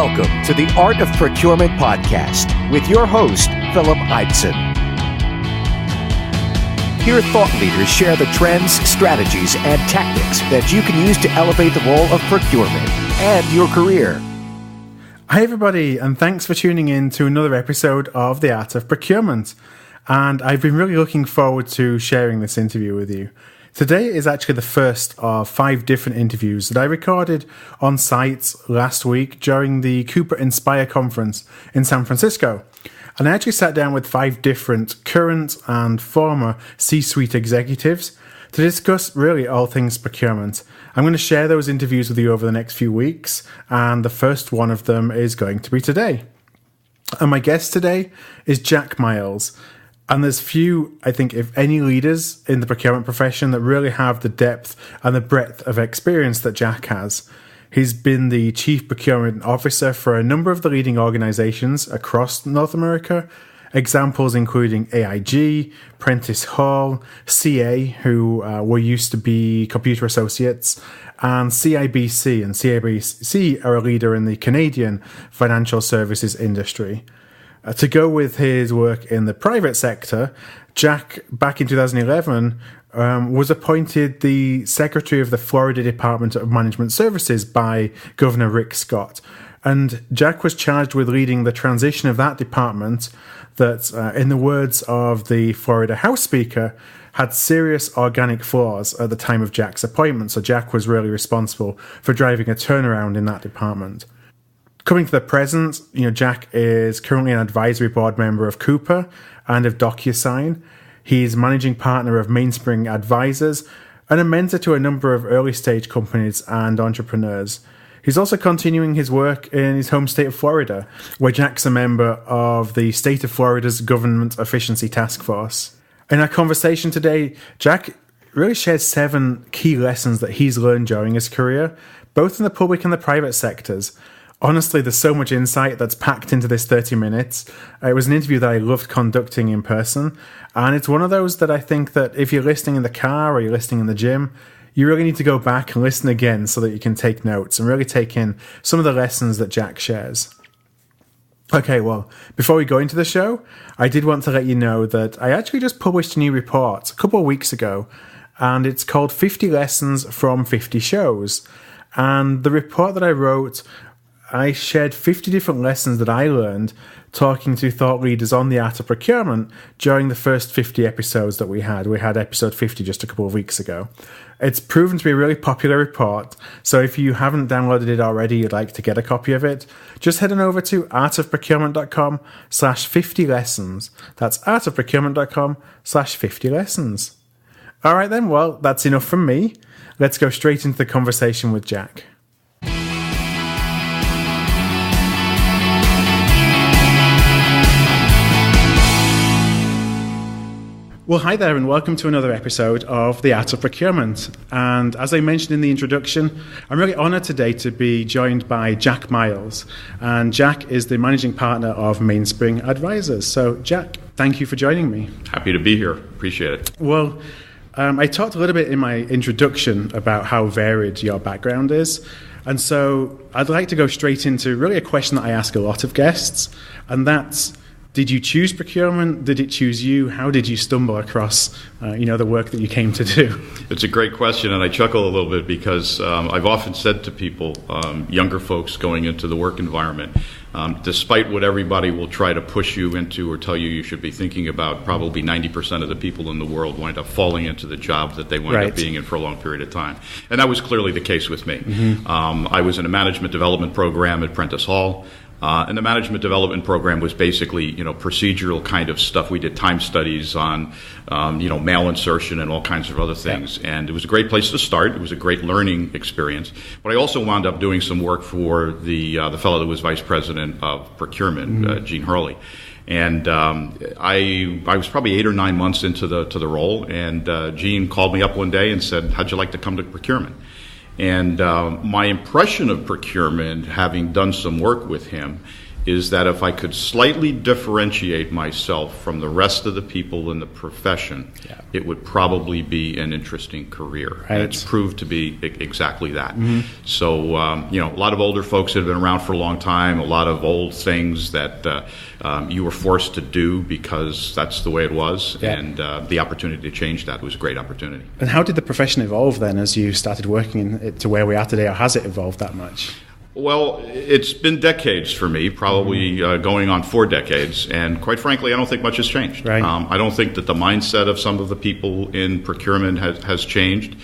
Welcome to the Art of Procurement podcast with your host, Philip Eidson. Here, thought leaders share the trends, strategies, and tactics that you can use to elevate the role of procurement and your career. Hi, everybody, and thanks for tuning in to another episode of the Art of Procurement. And I've been really looking forward to sharing this interview with you. Today is actually the first of 5 different interviews that I recorded on site last week during the Coupa Inspire conference in San Francisco. And I actually sat down with 5 different current and former C-suite executives to discuss really all things procurement. I'm going to share those interviews with you over the next few weeks, and the first one of them is going to be today. And my guest today is Jack Miles. And there's few, I think, if any, leaders in the procurement profession that really have the depth and the breadth of experience that Jack has. He's been the Chief Procurement Officer for a number of the leading organizations across North America, examples including AIG, Prentice Hall, CA, who were used to be Computer Associates, and CIBC. And CIBC are a leader in the Canadian financial services industry. To go with his work in the private sector, Jack, back in 2011, was appointed the Secretary of the Florida Department of Management Services by Governor Rick Scott. And Jack was charged with leading the transition of that department that, in the words of the Florida House Speaker, had serious organic flaws at the time of Jack's appointment. So Jack was really responsible for driving a turnaround in that department. Coming to the present, Jack is currently an advisory board member of Coupa and of DocuSign. He's managing partner of Mainspring Advisors and a mentor to a number of early stage companies and entrepreneurs. He's also continuing his work in his home state of Florida, where Jack's a member of the state of Florida's Government Efficiency Task Force. In our conversation today, Jack really shares 7 key lessons that he's learned during his career, both in the public and the private sectors. Honestly, there's so much insight that's packed into this 30 minutes. It was an interview that I loved conducting in person. And it's one of those that I think that if you're listening in the car or you're listening in the gym, you really need to go back and listen again so that you can take notes and really take in some of the lessons that Jack shares. Okay, well, before we go into the show, I did want to let you know that I actually just published a new report a couple of weeks ago, and it's called 50 Lessons from 50 Shows. And the report that I wrote, I shared 50 different lessons that I learned talking to thought leaders on the Art of Procurement during the first 50 episodes that we had. We had episode 50 just a couple of weeks ago. It's proven to be a really popular report, so if you haven't downloaded it already, you'd like to get a copy of it, just head on over to artofprocurement.com/50 lessons. That's artofprocurement.com/50 lessons. All right then, well, that's enough from me. Let's go straight into the conversation with Jack. Well, hi there, and welcome to another episode of The Art of Procurement. And as I mentioned in the introduction, I'm really honoured today to be joined by Jack Miles. And Jack is the managing partner of Mainspring Advisors. So, Jack, thank you for joining me. Happy to be here. Appreciate it. Well, I talked a little bit in my introduction about how varied your background is. And so I'd like to go straight into really a question that I ask a lot of guests, and that's, did you choose procurement? Did it choose you? How did you stumble across, the work that you came to do? It's a great question, and I chuckle a little bit because I've often said to people, younger folks going into the work environment, despite what everybody will try to push you into or tell you should be thinking about, probably 90% of the people in the world wind up falling into the job that they wind up being in for a long period of time. And that was clearly the case with me. Mm-hmm. I was in a management development program at Prentice Hall. And the management development program was basically, procedural kind of stuff. We did time studies on, mail insertion and all kinds of other things. Yeah. And it was a great place to start. It was a great learning experience. But I also wound up doing some work for the fellow that was vice president of procurement, Gene Hurley. And I was probably 8 or 9 months into the role. And Gene called me up one day and said, "How'd you like to come to procurement?" And my impression of procurement, having done some work with him, is that if I could slightly differentiate myself from the rest of the people in the profession, it would probably be an interesting career. Right. And it's proved to be exactly that. So, a lot of older folks that have been around for a long time, a lot of old things that you were forced to do because that's the way it was, and the opportunity to change that was a great opportunity. And how did the profession evolve then as you started working in it to where we are today, or has it evolved that much? Well, it's been decades for me, probably going on 4 decades, and quite frankly, I don't think much has changed. Right. I don't think that the mindset of some of the people in procurement has changed.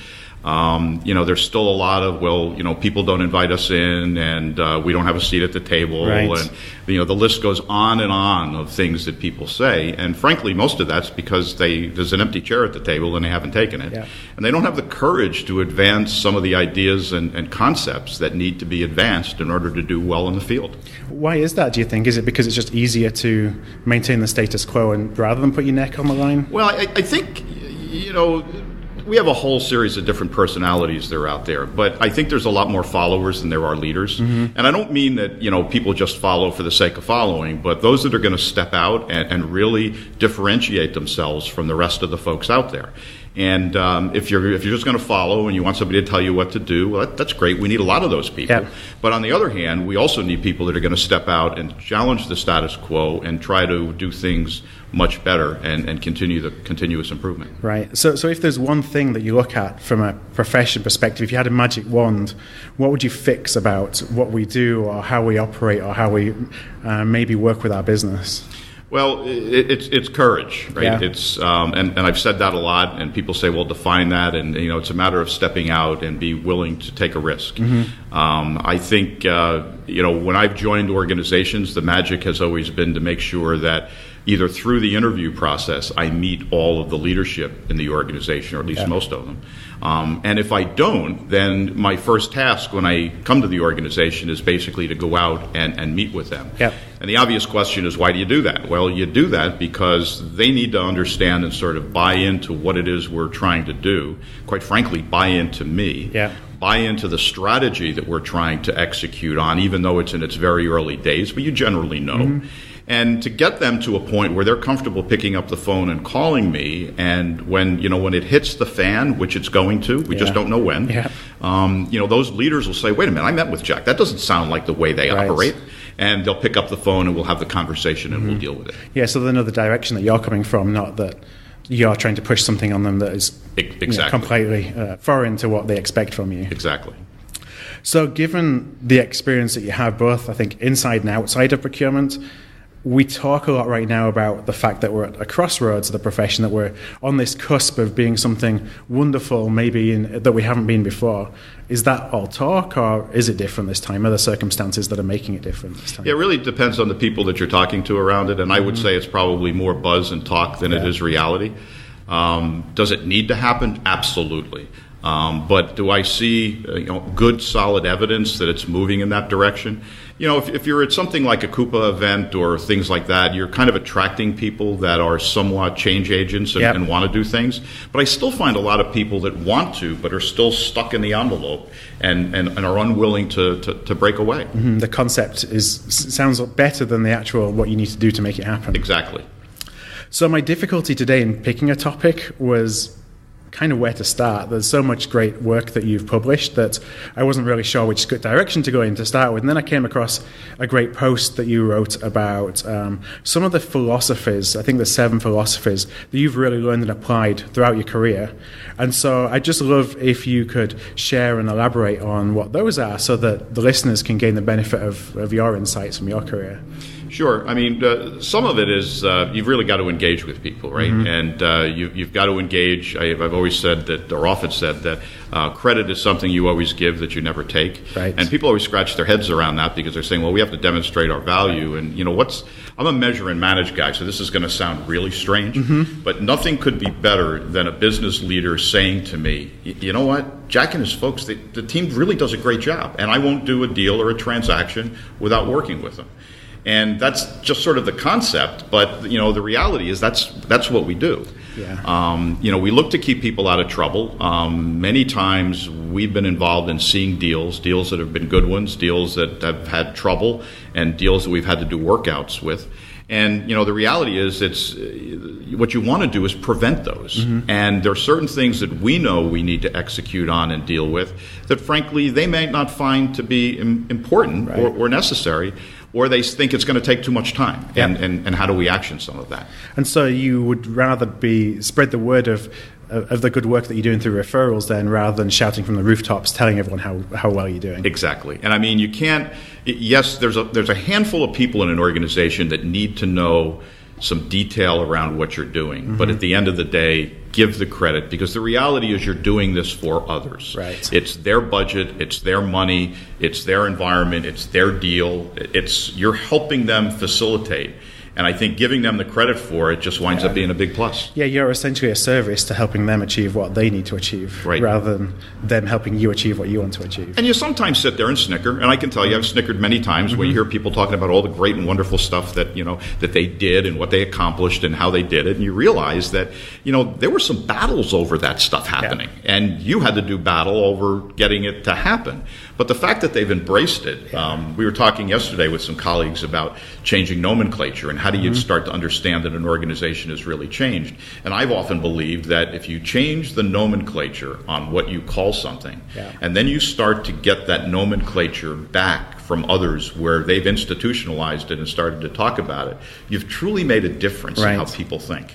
There's still a lot of, people don't invite us in, and we don't have a seat at the table, right. and the list goes on and on of things that people say, and frankly, most of that's because there's an empty chair at the table and they haven't taken it, and they don't have the courage to advance some of the ideas and concepts that need to be advanced in order to do well in the field. Why is that, do you think? Is it because it's just easier to maintain the status quo and rather than put your neck on the line? Well, I think, we have a whole series of different personalities that are out there, but I think there's a lot more followers than there are leaders. And I don't mean that, people just follow for the sake of following, but those that are going to step out and really differentiate themselves from the rest of the folks out there. And if you're just going to follow and you want somebody to tell you what to do, well, that's great. We need a lot of those people. But on the other hand, we also need people that are going to step out and challenge the status quo and try to do things much better and continue the continuous improvement. Right. So if there's one thing that you look at from a profession perspective, if you had a magic wand, what would you fix about what we do or how we operate or how we maybe work with our business? Well, it's courage, right? Yeah. It's and I've said that a lot, and people say, "Well, define that." And it's a matter of stepping out and be willing to take a risk. I think when I've joined organizations, the magic has always been to make sure that either through the interview process, I meet all of the leadership in the organization, or at least most of them. And if I don't, then my first task when I come to the organization is basically to go out and meet with them. And the obvious question is, why do you do that? Well, you do that because they need to understand and sort of buy into what it is we're trying to do. Quite frankly, buy into me. Buy into the strategy that we're trying to execute on, even though it's in its very early days, but you generally know. And to get them to a point where they're comfortable picking up the phone and calling me, and when it hits the fan, which it's going to, we just don't know when, those leaders will say, wait a minute, I met with Jack. That doesn't sound like the way they operate. And they'll pick up the phone and we'll have the conversation and we'll deal with it. Yeah, so they know the direction that you're coming from, not that you're trying to push something on them that is completely foreign to what they expect from you. Exactly. So given the experience that you have both, I think, inside and outside of procurement, we talk a lot right now about the fact that we're at a crossroads of the profession, that we're on this cusp of being something wonderful, maybe that we haven't been before. Is that all talk, or is it different this time? Are there circumstances that are making it different this time? Yeah, it really depends on the people that you're talking to around it, and I would say it's probably more buzz and talk than it is reality. Does it need to happen? Absolutely. But do I see good, solid evidence that it's moving in that direction? If you're at something like a Coupa event or things like that, you're kind of attracting people that are somewhat change agents and want to do things. But I still find a lot of people that want to, but are still stuck in the envelope and are unwilling to break away. The concept sounds better than the actual what you need to do to make it happen. Exactly. So my difficulty today in picking a topic was kind of where to start. There's so much great work that you've published that I wasn't really sure which direction to go in to start with. And then I came across a great post that you wrote about some of the philosophies, I think the 7 philosophies that you've really learned and applied throughout your career. And so I'd just love if you could share and elaborate on what those are so that the listeners can gain the benefit of your insights from your career. Sure. I mean, some of it is you've really got to engage with people, right? And you've got to engage. I've always said that, or often said that credit is something you always give that you never take. Right. And people always scratch their heads around that because they're saying, well, we have to demonstrate our value. And, I'm a measure and manage guy, so this is going to sound really strange, but nothing could be better than a business leader saying to me, you know what, Jack and his folks, the team really does a great job, and I won't do a deal or a transaction without working with them. And that's just sort of the concept, but the reality is that's what we do. Yeah. We look to keep people out of trouble. Many times we've been involved in seeing deals that have been good ones, deals that have had trouble, and deals that we've had to do workouts with. And the reality is, it's what you want to do is prevent those. Mm-hmm. And there are certain things that we know we need to execute on and deal with that, frankly, they may not find to be important right. or necessary, or they think it's going to take too much time. Yeah. And how do we action some of that? And so you would rather spread the word of the good work that you're doing through referrals then, rather than shouting from the rooftops telling everyone how well you're doing. Exactly. And I mean, you can't, yes, there's a handful of people in an organization that need to know some detail around what you're doing. Mm-hmm. But at the end of the day, give the credit, because the reality is you're doing this for others. Right. It's their budget, it's their money, it's their environment, it's their deal. You're helping them facilitate. And I think giving them the credit for it just winds up being a big plus. Yeah, you're essentially a service to helping them achieve what they need to achieve, right. rather than them helping you achieve what you want to achieve. And you sometimes sit there and snicker, and I can tell you I've snickered many times when you hear people talking about all the great and wonderful stuff that that they did and what they accomplished and how they did it, and you realize that there were some battles over that stuff happening, and you had to do battle over getting it to happen. But the fact that they've embraced it, we were talking yesterday with some colleagues about changing nomenclature and how do you start to understand that an organization has really changed. And I've often believed that if you change the nomenclature on what you call something, and then you start to get that nomenclature back from others where they've institutionalized it and started to talk about it, you've truly made a difference in how people think.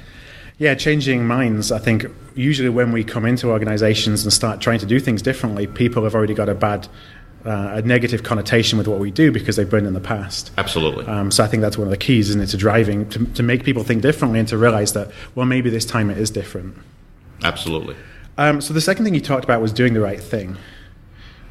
Yeah, changing minds. I think usually when we come into organizations and start trying to do things differently, people have already got a negative connotation with what we do because they've been in the past. Absolutely. So I think that's one of the keys, isn't it, to driving, to make people think differently and to realize that, well, maybe this time it is different. Absolutely. So the second thing you talked about was doing the right thing.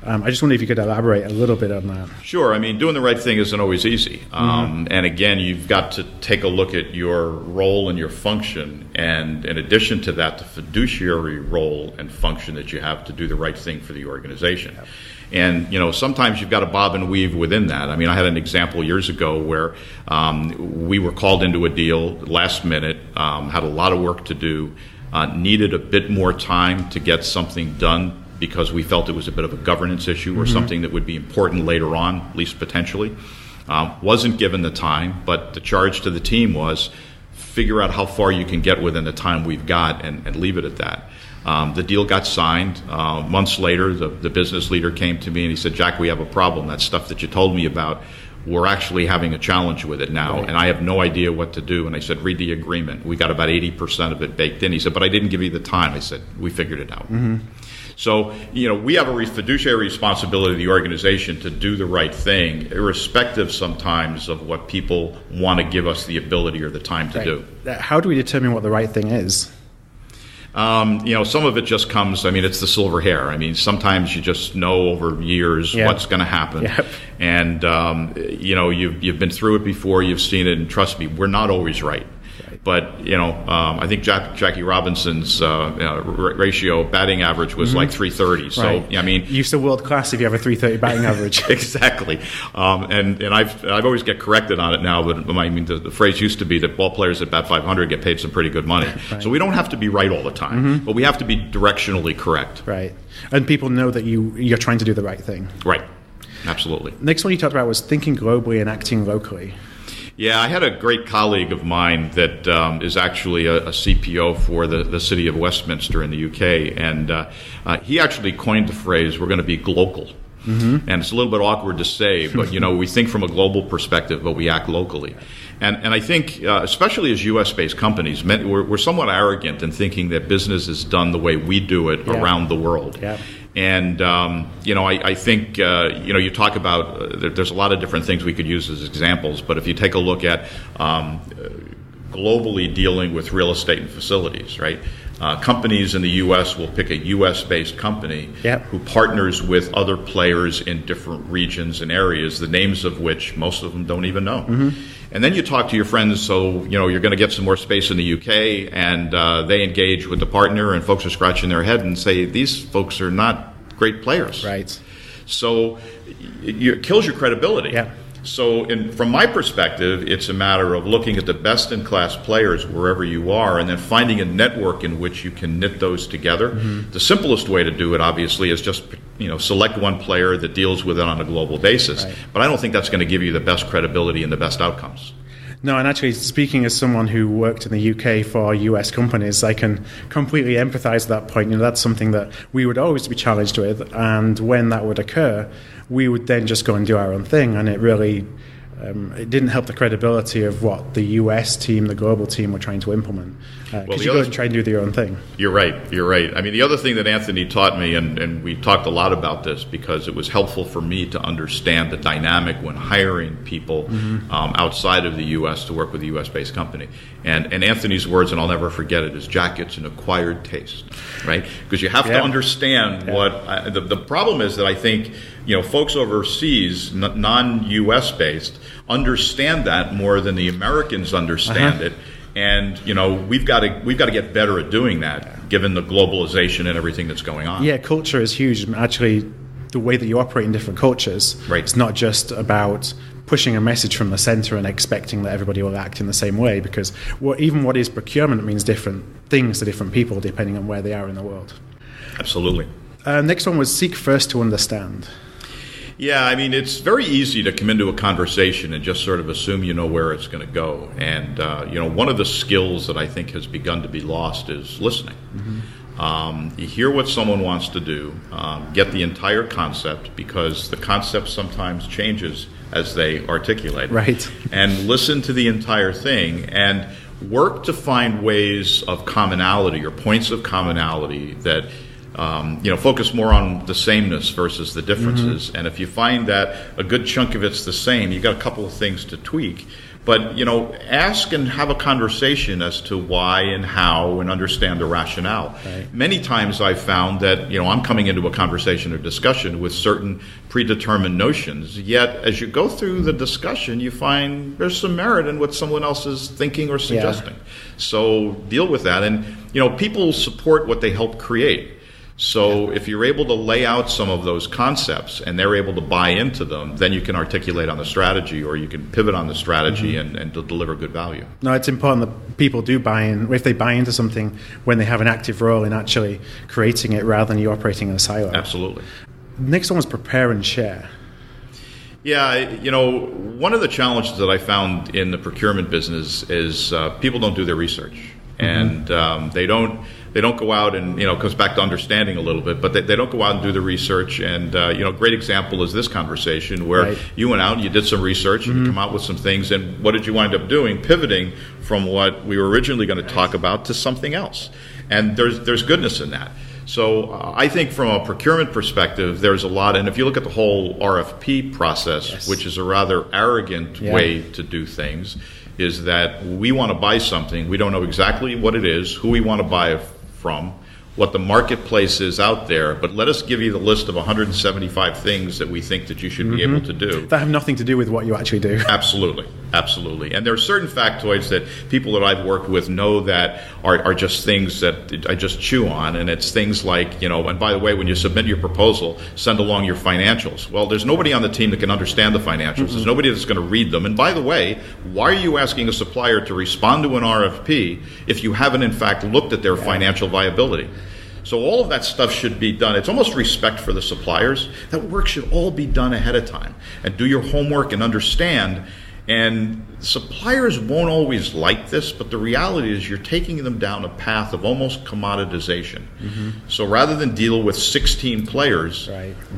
I just wonder if you could elaborate a little bit on that. Sure. I mean, doing the right thing isn't always easy. And again, you've got to take a look at your role and your function. And in addition to that, the fiduciary role and function that you have to do the right thing for the organization. Yep. And, sometimes you've got to bob and weave within that. I mean, I had an example years ago where we were called into a deal last minute, had a lot of work to do, needed a bit more time to get something done, because we felt it was a bit of a governance issue or something that would be important later on, at least potentially. Wasn't given the time, but the charge to the team was figure out how far you can get within the time we've got and leave it at that. The deal got signed. Months later, the business leader came to me and he said, "Jack, we have a problem. That stuff that you told me about, we're actually having a challenge with it now, and I have no idea what to do." And I said, "Read the agreement." We got about 80% of it baked in. He said, "But I didn't give you the time." I said, "We figured it out." Mm-hmm. So, we have a fiduciary responsibility of the organization to do the right thing, irrespective sometimes of what people want to give us the ability or the time to do. How do we determine what the right thing is? Some of it just comes, it's the silver hair. Sometimes you just know over years what's going to happen. Yep. And, you've been through it before, you've seen it, and trust me, we're not always right. But, I think Jackie Robinson's ratio batting average was like 330. So, you're still world class if you have a 330 batting average. Exactly. And I've always get corrected on it now, but the phrase used to be that ball players at bat 500 get paid some pretty good money. Right. So we don't have to be right all the time, but we have to be directionally correct. Right. And people know that you're trying to do the right thing. Right. Absolutely. Next one you talked about was thinking globally and acting locally. Yeah, I had a great colleague of mine that is actually a CPO for the city of Westminster in the UK, and he actually coined the phrase, "We're going to be global." Mm-hmm. And it's a little bit awkward to say, but we think from a global perspective, but we act locally. And I think, especially as U.S.-based companies, we're somewhat arrogant in thinking that business is done the way we do it around the world. Yeah. And, I think, you talk about, there's a lot of different things we could use as examples, but if you take a look at globally dealing with real estate and facilities, right? Companies in the U.S. will pick a U.S.-based company who partners with other players in different regions and areas, the names of which most of them don't even know. Mm-hmm. And then you talk to your friends, so you're going to get some more space in the UK, and they engage with the partner, and folks are scratching their head and say, these folks are not great players. Right. So it kills your credibility. Yeah. So from my perspective, it's a matter of looking at the best-in-class players wherever you are and then finding a network in which you can knit those together. The simplest way to do it, obviously, is just select one player that deals with it on a global basis. Right. But I don't think that's going to give you the best credibility and the best outcomes. No, and actually, speaking as someone who worked in the UK for US companies, I can completely empathize at that point. That's something that we would always be challenged with, and when that would occur, we would then just go and do our own thing, and it really it didn't help the credibility of what the US team, the global team, were trying to implement. Because you go and try and do your own thing. You're right. I mean, the other thing that Anthony taught me, and we talked a lot about this because it was helpful for me to understand the dynamic when hiring people outside of the U.S. to work with a U.S.-based company. And Anthony's words, and I'll never forget it, is Jack, it's an acquired taste, right? Because you have to understand what the problem is that I think folks overseas, non-U.S. based, understand that more than the Americans understand it. And we've got to get better at doing that, given the globalization and everything that's going on. Yeah, culture is huge. Actually, the way that you operate in different cultures, it's not just about pushing a message from the center and expecting that everybody will act in the same way. Because even what is procurement means different things to different people depending on where they are in the world. Absolutely. Next one was seek first to understand. Yeah, I mean, it's very easy to come into a conversation and just sort of assume you know where it's going to go. And, one of the skills that I think has begun to be lost is listening. You hear what someone wants to do, get the entire concept, because the concept sometimes changes as they articulate it. Right. And listen to the entire thing and work to find ways of commonality or points of commonality that focus more on the sameness versus the differences. And if you find that a good chunk of it's the same, you got a couple of things to tweak. But, ask and have a conversation as to why and how and understand the rationale. Right. Many times I've found that, I'm coming into a conversation or discussion with certain predetermined notions, yet as you go through the discussion, you find there's some merit in what someone else is thinking or suggesting. So deal with that. And, people support what they help create. So if you're able to lay out some of those concepts and they're able to buy into them, then you can articulate on the strategy, or you can pivot on the strategy and deliver good value. No, it's important that people do buy in, if they buy into something, when they have an active role in actually creating it rather than you operating in a silo. Absolutely. Next one was prepare and share. Yeah, one of the challenges that I found in the procurement business is people don't do their research. And they don't go out and, it goes back to understanding a little bit, but they don't go out and do the research. And, a great example is this conversation where you went out and you did some research and you come out with some things. And what did you wind up doing? Pivoting from what we were originally going to talk about to something else. And there's goodness in that. So I think from a procurement perspective, there's a lot. And if you look at the whole RFP process, which is a rather arrogant way to do things, is that we want to buy something. We don't know exactly what it is, who we want to buy it from, what the marketplace is out there, but let us give you the list of 175 things that we think that you should be able to do. That have nothing to do with what you actually do. Absolutely. And there are certain factoids that people that I've worked with know that are just things that I just chew on, and it's things like, and by the way, when you submit your proposal, send along your financials. Well, there's nobody on the team that can understand the financials. There's nobody that's going to read them. And by the way, why are you asking a supplier to respond to an RFP if you haven't, in fact, looked at their financial viability? So all of that stuff should be done. It's almost respect for the suppliers. That work should all be done ahead of time. And do your homework and understand. And suppliers won't always like this, but the reality is you're taking them down a path of almost commoditization. So rather than deal with 16 players,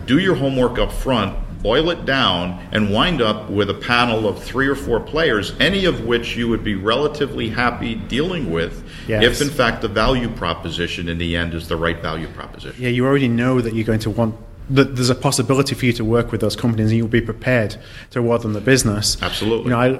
do your homework up front, boil it down, and wind up with a panel of 3 or 4 players, any of which you would be relatively happy dealing with if, in fact, the value proposition in the end is the right value proposition. Yeah, you already know that you're going to want, that there's a possibility for you to work with those companies and you'll be prepared to award them the business. Absolutely.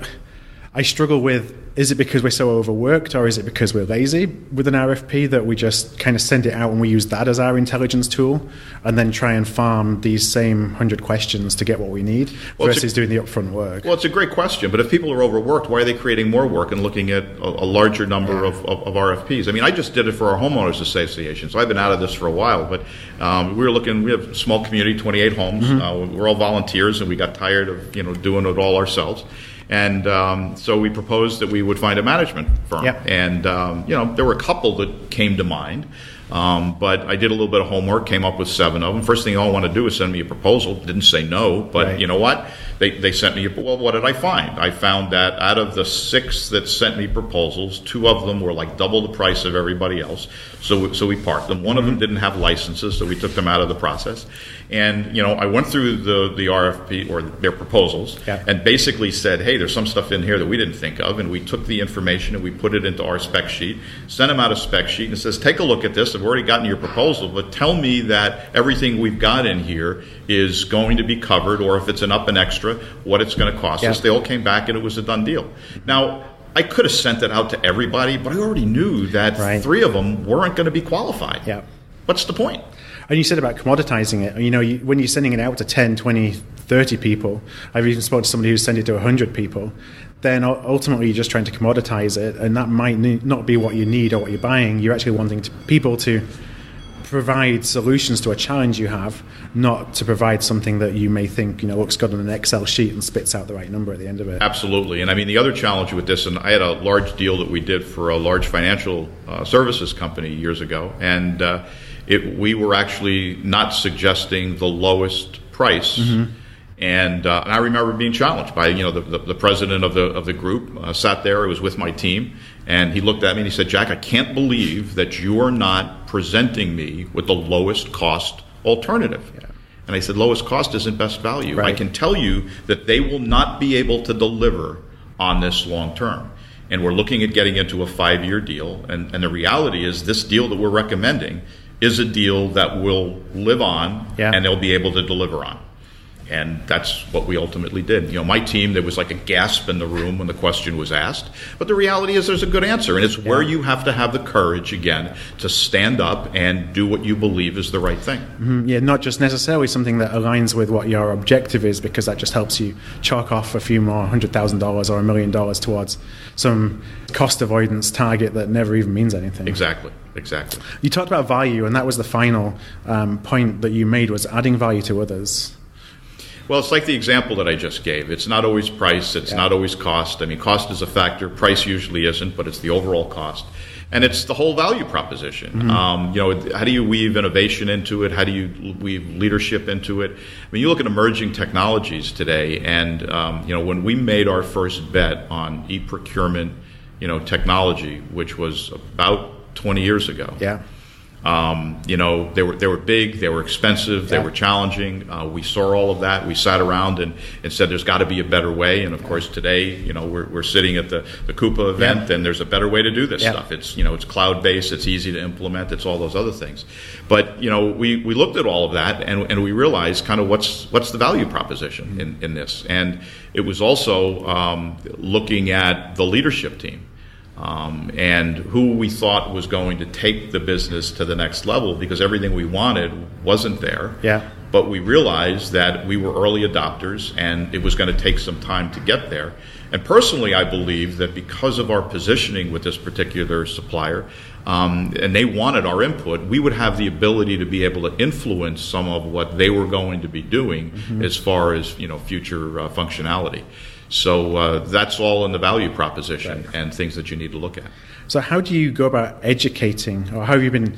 I struggle with, is it because we're so overworked or is it because we're lazy with an RFP that we just kind of send it out and we use that as our intelligence tool and then try and farm these same 100 questions to get what we need versus doing the upfront work? Well, it's a great question, but if people are overworked, why are they creating more work and looking at a larger number of RFPs? I mean, I just did it for our homeowners association, so I've been out of this for a while, but we have a small community, 28 homes. We're all volunteers, and we got tired of doing it all ourselves. And so we proposed that we would find a management firm. Yep. And, there were a couple that came to mind. But I did a little bit of homework, came up with 7 of them. First thing they all want to do is send me a proposal. Didn't say no, but right. You know what? They sent me, well, what did I find? I found that out of the 6 that sent me proposals, 2 of them were like double the price of everybody else. So we parked them. One of them didn't have licenses, so we took them out of the process. And, I went through the RFP or their proposals and basically said, hey, there's some stuff in here that we didn't think of. And we took the information and we put it into our spec sheet, sent them out a spec sheet and says, take a look at this. I've already gotten your proposal, but tell me that everything we've got in here is going to be covered, or if it's an up and extra, what it's going to cost us. They all came back and it was a done deal. Now, I could have sent it out to everybody, but I already knew that 3 of them weren't going to be qualified. Yeah. What's the point? And you said about commoditizing it. When you're sending it out to 10, 20, 30 people, I've even spoken to somebody who's sending it to 100 people, then ultimately you're just trying to commoditize it, and that might not be what you need or what you're buying. You're actually wanting people to provide solutions to a challenge you have, not to provide something that you may think looks good on an Excel sheet and spits out the right number at the end of it. Absolutely. And I mean, the other challenge with this, and I had a large deal that we did for a large financial services company years ago, and we were actually not suggesting the lowest price. And I remember being challenged by the president of the group. Sat there. It was with my team, and he looked at me and he said, "Jack, I can't believe that you are not presenting me with the lowest cost alternative." Yeah. And I said, "Lowest cost isn't best value. Right. I can tell you that they will not be able to deliver on this long term. And we're looking at getting into a 5-year deal. And the reality is, this deal that we're recommending is a deal that will live on, and they'll be able to deliver on." And that's what we ultimately did. My team, there was like a gasp in the room when the question was asked. But the reality is there's a good answer. And it's where you have to have the courage, again, to stand up and do what you believe is the right thing. Yeah, not just necessarily something that aligns with what your objective is, because that just helps you chalk off a few more $100,000 or $1 million towards some cost avoidance target that never even means anything. Exactly. You talked about value, and that was the final point that you made, was adding value to others. Well, it's like the example that I just gave. It's not always price. It's not always cost. I mean, cost is a factor. Price usually isn't, but it's the overall cost. And it's the whole value proposition. How do you weave innovation into it? How do you weave leadership into it? I mean, you look at emerging technologies today, and, when we made our first bet on e-procurement, technology, which was about 20 years ago. Yeah. They were big, they were expensive, they were challenging. We saw all of that. We sat around and said there's got to be a better way. And of course today, we're sitting at the Coupa event, and there's a better way to do this stuff. It's it's cloud-based, it's easy to implement, it's all those other things. But we looked at all of that, and we realized kind of what's the value proposition in this. And it was also looking at the leadership team. And who we thought was going to take the business to the next level, because everything we wanted wasn't there. Yeah. But we realized that we were early adopters, and it was going to take some time to get there. And personally, I believe that because of our positioning with this particular supplier, and they wanted our input, we would have the ability to be able to influence some of what they were going to be doing as far as future functionality. So that's all in the value proposition and things that you need to look at. So how do you go about educating, or how have you been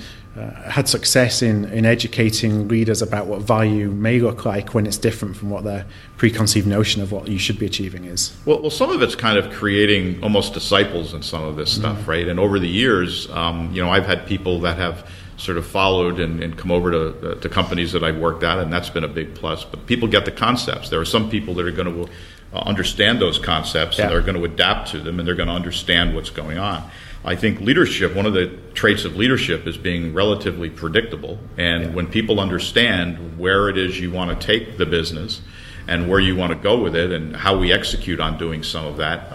had success in educating leaders about what value may look like when it's different from what their preconceived notion of what you should be achieving is? Well, some of it's kind of creating almost disciples in some of this stuff, right? And over the years, I've had people that have sort of followed and come over to companies that I've worked at, and that's been a big plus. But people get the concepts. There are some people that are going to understand those concepts, and they're going to adapt to them, and they're going to understand what's going on. I think leadership, one of the traits of leadership is being relatively predictable. And when people understand where it is you want to take the business, and where you want to go with it and how we execute on doing some of that.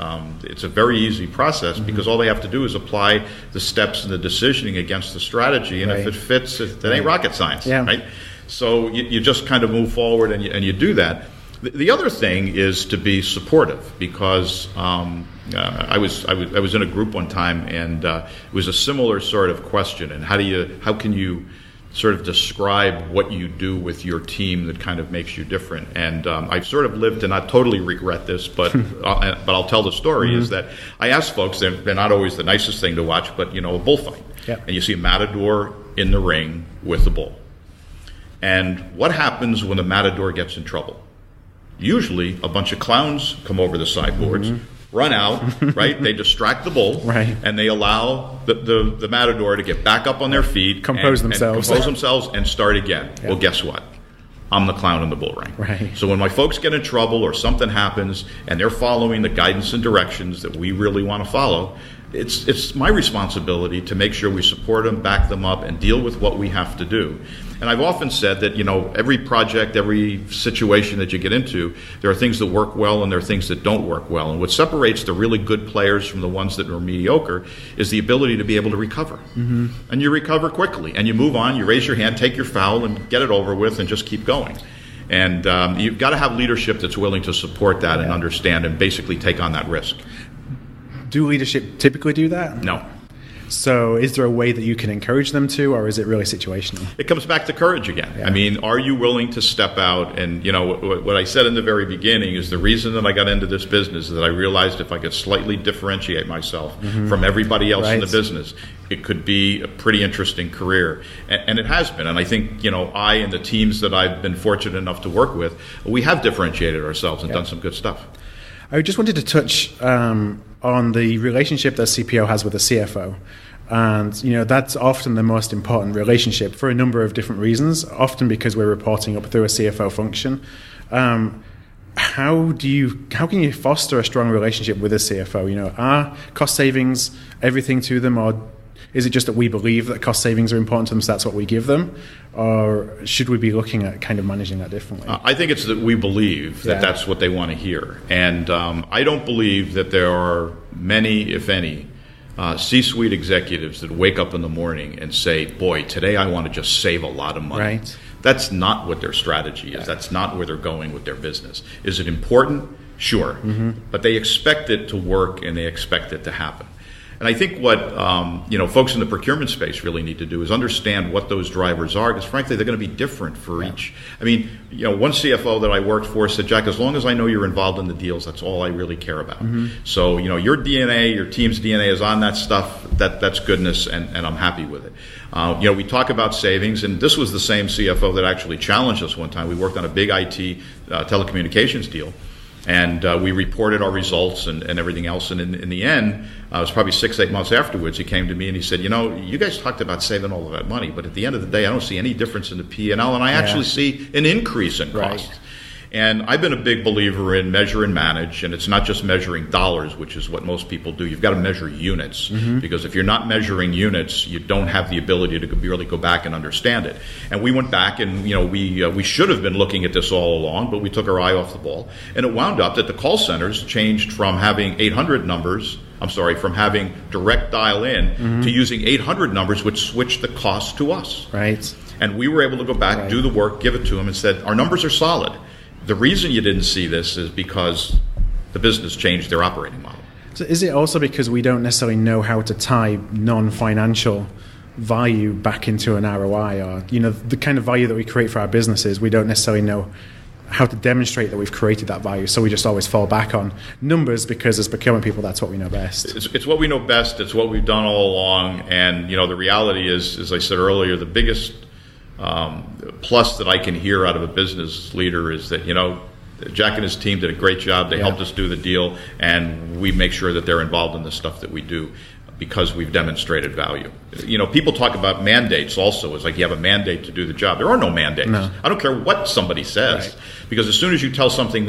It's a very easy process because all they have to do is apply the steps and the decisioning against the strategy, and if it fits, it ain't rocket science, right? So you just kind of move forward and you do that. The other thing is to be supportive, because I was in a group one time, and it was a similar sort of question. And how can you sort of describe what you do with your team that kind of makes you different? And I've sort of lived to not totally regret this, but I'll tell the story. Is that I ask folks, they're not always the nicest thing to watch, but a bullfight, and you see a matador in the ring with the bull. And what happens when the matador gets in trouble? Usually a bunch of clowns come over the sideboards, run out, right? They distract the bull, and they allow the matador to get back up on their feet, compose themselves and start again. Well, guess what? I'm the clown in the bull ring. So when my folks get in trouble or something happens and they're following the guidance and directions that we really want to follow, it's my responsibility to make sure we support them, back them up, and deal with what we have to do. And I've often said that, every project, every situation that you get into, there are things that work well and there are things that don't work well. And what separates the really good players from the ones that are mediocre is the ability to be able to recover. And you recover quickly, and you move on, you raise your hand, take your foul, and get it over with, and just keep going. And you've got to have leadership that's willing to support that and understand and basically take on that risk. Do leadership typically do that? No. So is there a way that you can encourage them to, or is it really situational? It comes back to courage again. I mean, are you willing to step out? And, what I said in the very beginning is the reason that I got into this business is that I realized if I could slightly differentiate myself from everybody else in the business, it could be a pretty interesting career. And it has been. And I think, I and the teams that I've been fortunate enough to work with, we have differentiated ourselves and done some good stuff. I just wanted to touch on the relationship that CPO has with the CFO. And, that's often the most important relationship for a number of different reasons, often because we're reporting up through a CFO function. How can you foster a strong relationship with a CFO? Are cost savings everything to them, or is it just that we believe that cost savings are important to them, so that's what we give them? Or should we be looking at kind of managing that differently? I think it's that we believe that that's what they want to hear. And I don't believe that there are many, if any, C-suite executives that wake up in the morning and say, boy, today I want to just save a lot of money. That's not what their strategy is. That's not where they're going with their business. Is it important? Sure. But they expect it to work and they expect it to happen. And I think what folks in the procurement space really need to do is understand what those drivers are, because frankly they're going to be different for each. I mean, one CFO that I worked for said, Jack, as long as I know you're involved in the deals, that's all I really care about. So your DNA, your team's DNA is on that stuff. That's goodness, and I'm happy with it. We talk about savings, and this was the same CFO that actually challenged us one time. We worked on a big IT telecommunications deal. And we reported our results and everything else. And in the end, it was probably 6-8 months afterwards, he came to me and he said, you guys talked about saving all of that money, but at the end of the day, I don't see any difference in the P&L, and I actually see an increase in cost. And I've been a big believer in measure and manage, and it's not just measuring dollars, which is what most people do. You've got to measure units, because if you're not measuring units, you don't have the ability to really go back and understand it. And we went back, and we should have been looking at this all along, but we took our eye off the ball. And it wound up that the call centers changed from having 800 numbers, from having direct dial in to using 800 numbers, which switched the cost to us. And we were able to go back, do the work, give it to them, and said, our numbers are solid. The reason you didn't see this is because the business changed their operating model. So is it also because we don't necessarily know how to tie non-financial value back into an ROI, or the kind of value that we create for our businesses? We don't necessarily know how to demonstrate that we've created that value, so we just always fall back on numbers because as procurement people, that's what we know best. It's what we know best. It's what we've done all along. And the reality is, as I said earlier, the biggest plus that I can hear out of a business leader is that, Jack and his team did a great job. They helped us do the deal, and we make sure that they're involved in the stuff that we do because we've demonstrated value. People talk about mandates also. It's like you have a mandate to do the job. There are no mandates. No. I don't care what somebody says, because as soon as you tell somebody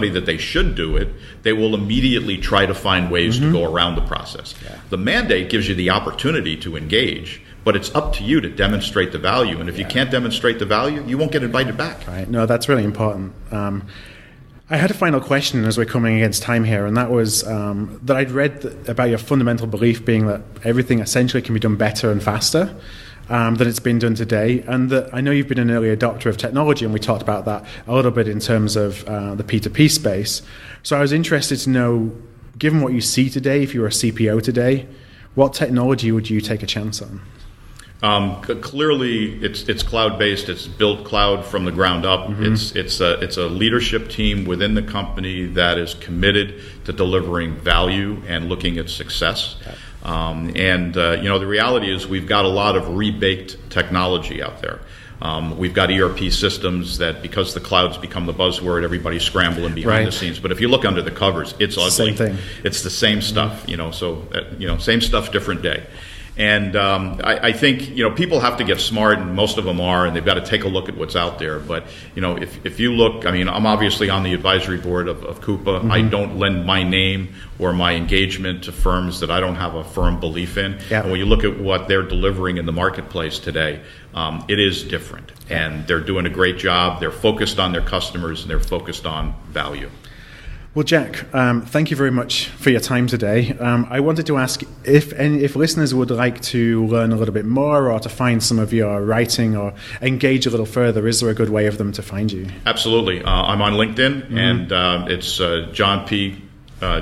that they should do it, they will immediately try to find ways to go around the process. The mandate gives you the opportunity to engage, but it's up to you to demonstrate the value. And if you can't demonstrate the value, you won't get invited back. No, that's really important. I had a final question as we're coming against time here, and that was that I'd read about your fundamental belief being that everything essentially can be done better and faster than it's been done today. And that I know you've been an early adopter of technology, and we talked about that a little bit in terms of the P2P space. So I was interested to know, given what you see today, if you were a CPO today, what technology would you take a chance on? Clearly, it's cloud-based. It's built cloud from the ground up. Mm-hmm. It's a leadership team within the company that is committed to delivering value and looking at success. The reality is we've got a lot of rebaked technology out there. We've got ERP systems that, because the cloud's become the buzzword, everybody's scrambling behind the scenes. But if you look under the covers, it's ugly. Same thing. It's the same stuff. Same stuff, different day. And I think people have to get smart, and most of them are, and they've got to take a look at what's out there. But if you look, I'm obviously on the advisory board of Coupa. Mm-hmm. I don't lend my name or my engagement to firms that I don't have a firm belief in. Yeah. And when you look at what they're delivering in the marketplace today, it is different, and they're doing a great job. They're focused on their customers, and they're focused on value. Well, Jack, thank you very much for your time today. I wanted to ask if listeners would like to learn a little bit more or to find some of your writing or engage a little further, is there a good way of them to find you? Absolutely. I'm on LinkedIn, mm-hmm. and it's John P.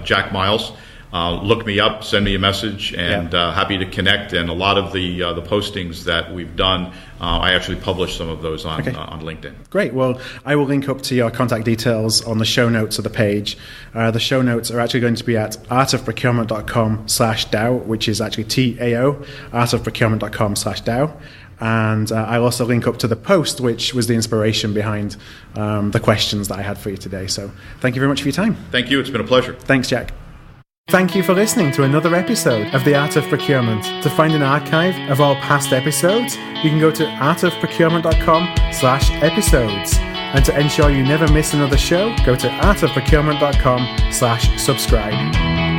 Jack Miles. Look me up, send me a message, and happy to connect. And a lot of the postings that we've done, I actually publish some of those on LinkedIn. Great. Well, I will link up to your contact details on the show notes of the page. The show notes are actually going to be at artofprocurement.com/DAO, which is actually TAO, artofprocurement.com/DAO. And I'll also link up to the post, which was the inspiration behind the questions that I had for you today. So thank you very much for your time. Thank you. It's been a pleasure. Thanks, Jack. Thank you for listening to another episode of The Art of Procurement. To find an archive of all past episodes, you can go to artofprocurement.com/episodes. And to ensure you never miss another show, go to artofprocurement.com/subscribe.